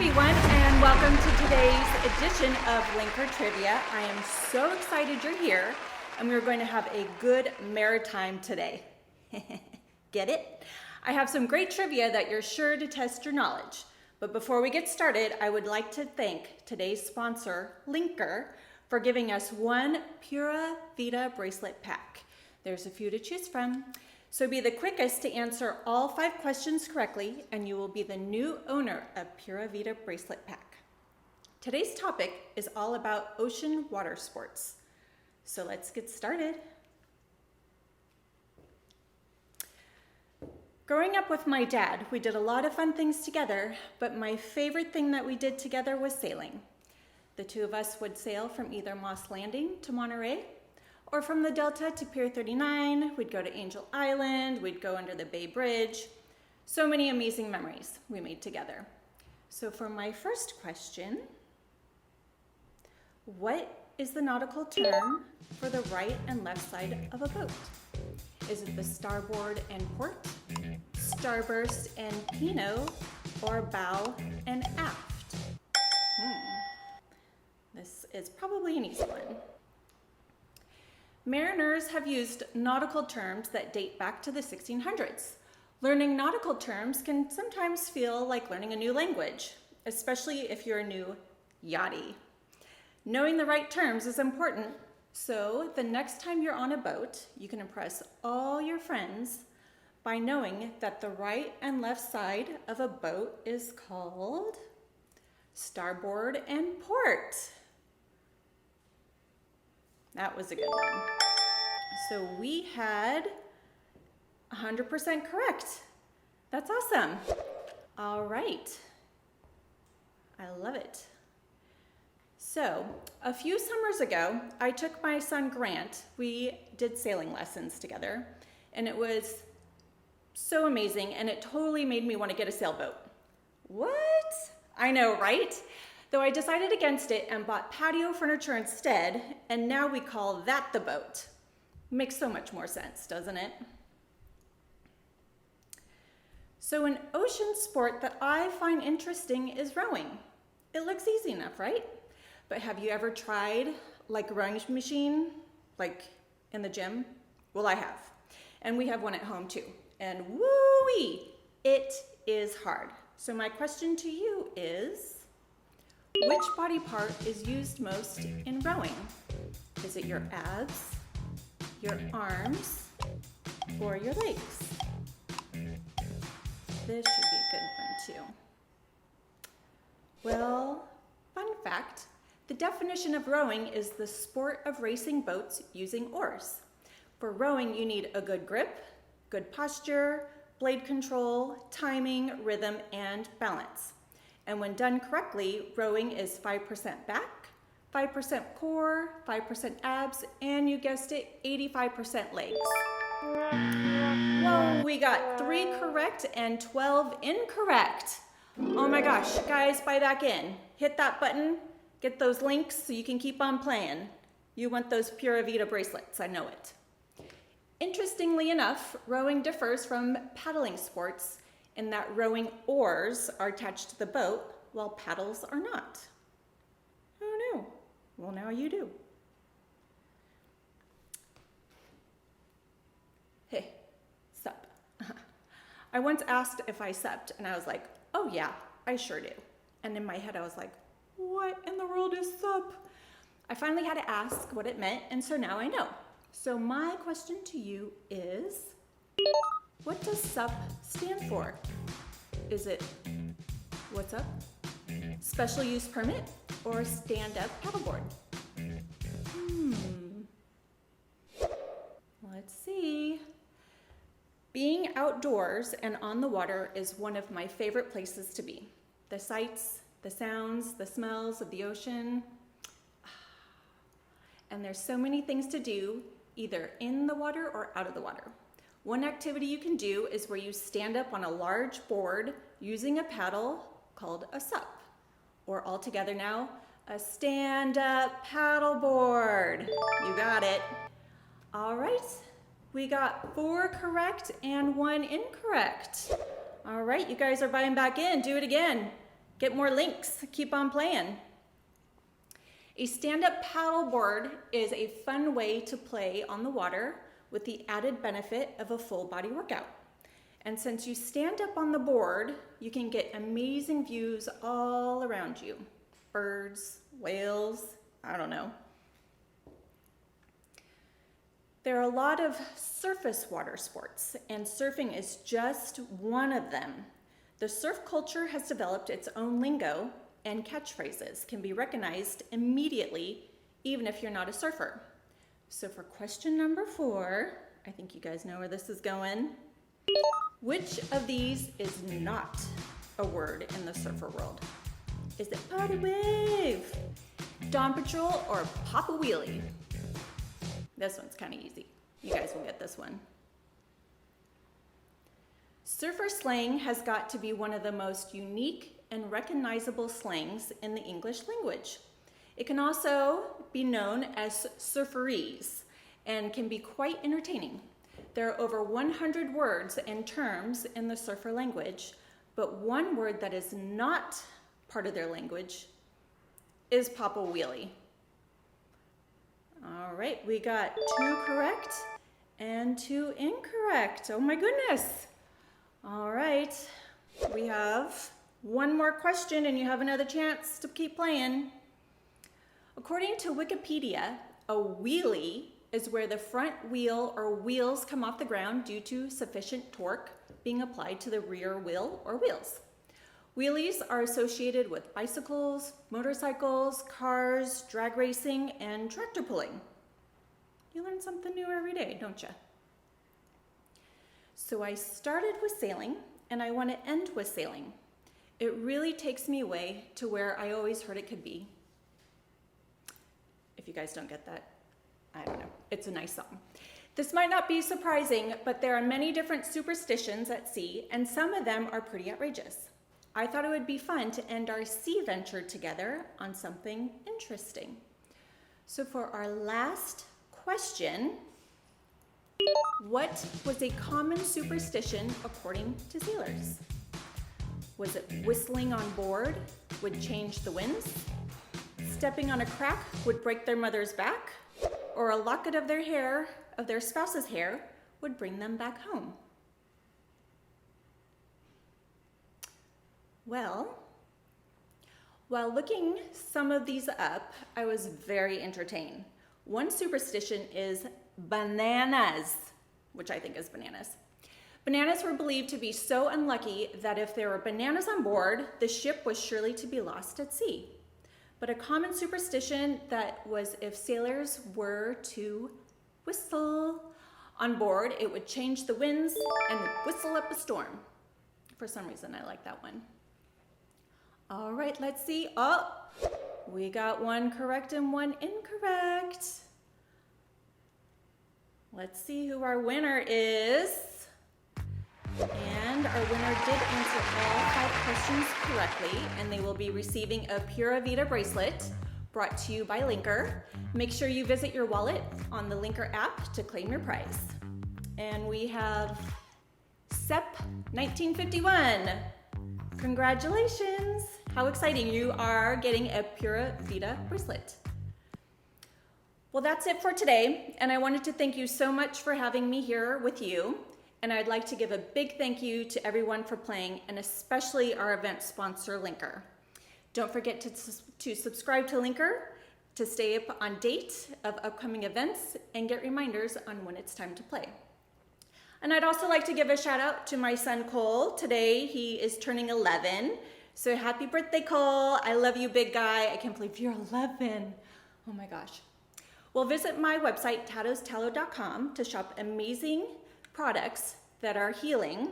everyone, and welcome to today's edition of Linker Trivia. I am so excited you're here, and we're going to have a good maritime today. Get it? I have some great trivia that you're sure to test your knowledge. But before we get started, I would like to thank today's sponsor, Linker, for giving us one Pura Vida bracelet pack. There's a few to choose from. So be the quickest to answer all 5 questions correctly, and you will be the new owner of Pura Vida Bracelet Pack. Today's topic is all about ocean water sports. So let's get started. Growing up with my dad, we did a lot of fun things together, but my favorite thing that we did together was sailing. The two of us would sail from either Moss Landing to Monterey, or from the Delta to Pier 39, we'd go to Angel Island, we'd go under the Bay Bridge. So many amazing memories we made together. So for my first question, what is the nautical term for the right and left side of a boat? Is it the starboard and port, starburst and pino, or bow and aft? This is probably an easy one. Mariners have used nautical terms that date back to the 1600s. Learning nautical terms can sometimes feel like learning a new language, especially if you're a new yachty. Knowing the right terms is important, so the next time you're on a boat, you can impress all your friends by knowing that the right and left side of a boat is called starboard and port. That was a good one. So we had 100% correct. That's awesome. All right. I love it. So a few summers ago, I took my son Grant. We did sailing lessons together, and it was so amazing, and it totally made me want to get a sailboat. What? I know, right? Though I decided against it and bought patio furniture instead, and now we call that the boat. Makes so much more sense, doesn't it? So an ocean sport that I find interesting is rowing. It looks easy enough, right? But have you ever tried like a rowing machine, like in the gym? Well, I have. And we have one at home too. And woo-wee, it is hard. So my question to you is, which body part is used most in rowing? Is it your abs, your arms, or your legs? This should be a good one too. Well, fun fact, the definition of rowing is the sport of racing boats using oars. For rowing, you need a good grip, good posture, blade control, timing, rhythm, and balance. And when done correctly, rowing is 5% back, 5% core, 5% abs, and you guessed it, 85% legs. Whoa, we got 3 correct and 12 incorrect. Oh my gosh, guys, buy back in. Hit that button, get those links so you can keep on playing. You want those Pura Vida bracelets, I know it. Interestingly enough, rowing differs from paddling sports in that rowing oars are attached to the boat while paddles are not. Oh no. Well, now you do. Hey, sup. I once asked if I supped, and I was like, oh yeah, I sure do. And in my head I was like, what in the world is sup? I finally had to ask what it meant, and so now I know. So my question to you is, what does SUP stand for? Is it what's up, special use permit, or stand-up paddleboard? Let's see. Being outdoors and on the water is one of my favorite places to be. The sights, the sounds, the smells of the ocean. And there's so many things to do, either in the water or out of the water. One activity you can do is where you stand up on a large board using a paddle called a SUP, or all together now, a stand-up paddleboard. You got it. All right, we got 4 correct and 1 incorrect. All right, you guys are buying back in. Do it again. Get more links. Keep on playing. A stand-up paddleboard is a fun way to play on the water with the added benefit of a full body workout. And since you stand up on the board, you can get amazing views all around you. Birds, whales, I don't know. There are a lot of surface water sports, and surfing is just one of them. The surf culture has developed its own lingo, and catchphrases can be recognized immediately, even if you're not a surfer. So for question number 4, I think you guys know where this is going. Which of these is not a word in the surfer world? Is it party wave, dawn patrol, or pop a wheelie? This one's kind of easy. You guys will get this one. Surfer slang has got to be one of the most unique and recognizable slangs in the English language. It can also be known as surferese and can be quite entertaining. There are over 100 words and terms in the surfer language, but one word that is not part of their language is pop a wheelie. All right, we got 2 correct and 2 incorrect. Oh my goodness. All right, we have one more question and you have another chance to keep playing. According to Wikipedia, a wheelie is where the front wheel or wheels come off the ground due to sufficient torque being applied to the rear wheel or wheels. Wheelies are associated with bicycles, motorcycles, cars, drag racing, and tractor pulling. You learn something new every day, don't you? So I started with sailing, and I want to end with sailing. It really takes me away to where I always heard it could be. If you guys don't get that, I don't know. It's a nice song. This might not be surprising, but there are many different superstitions at sea, and some of them are pretty outrageous. I thought it would be fun to end our sea venture together on something interesting. So for our last question, what was a common superstition according to sailors? Was it whistling on board would change the winds? Stepping on a crack would break their mother's back? Or a locket of their hair, of their spouse's hair, would bring them back home? Well, while looking some of these up, I was very entertained. One superstition is bananas, which I think is bananas. Bananas were believed to be so unlucky that if there were bananas on board, the ship was surely to be lost at sea. But a common superstition that was if sailors were to whistle on board, it would change the winds and whistle up a storm. For some reason, I like that one. All right, let's see. Oh, we got one correct and one incorrect. Let's see who our winner is. And our winner did answer all 5 questions correctly, and they will be receiving a Pura Vida bracelet brought to you by Linker. Make sure you visit your wallet on the Linker app to claim your prize. And we have Sep 1951. Congratulations. How exciting. You are getting a Pura Vida bracelet. Well, that's it for today, and I wanted to thank you so much for having me here with you. And I'd like to give a big thank you to everyone for playing, and especially our event sponsor, Linker. Don't forget to subscribe to Linker to stay up on date of upcoming events and get reminders on when it's time to play. And I'd also like to give a shout out to my son, Cole. Today, he is turning 11. So happy birthday, Cole. I love you, big guy. I can't believe you're 11. Oh my gosh. Well, visit my website, taddowstallow.com, to shop amazing products that are healing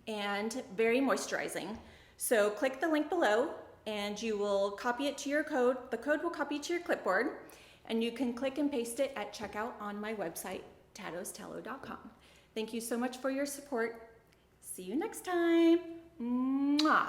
and very moisturizing. So click the link below and you will copy it to your code. The code will copy to your clipboard and you can click and paste it at checkout on my website, taddowstallow.com. Thank you so much for your support. See you next time. Mwah.